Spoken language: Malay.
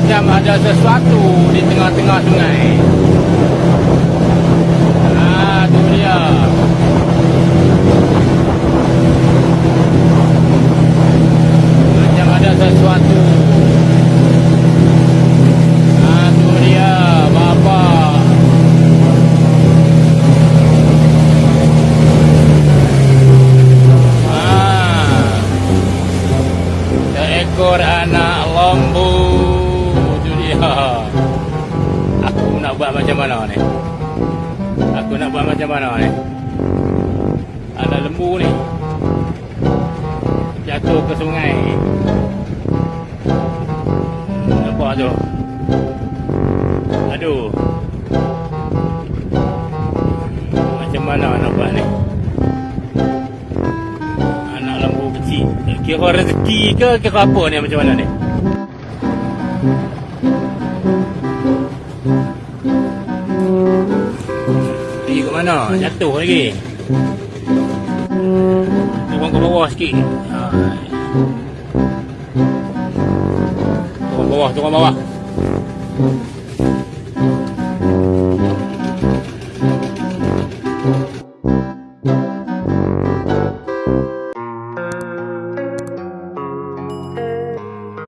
Macam ada sesuatu di tengah-tengah sungai. Tu dia. Macam ada sesuatu. Tu dia, bapak. Seekor anak lembu. Tu dia. Aku nak buat macam mana ni? Aku nak buat macam mana ni? Ada lembu ni jatuh ke sungai. Nampak tu? Aduh. Macam mana nak buat ni? Anak lembu kecil. Kira rezeki ke kira apa ni, macam mana ni? Pergi ke mana? Jatuh lagi. Turun ke bawah sikit. Turun bawah.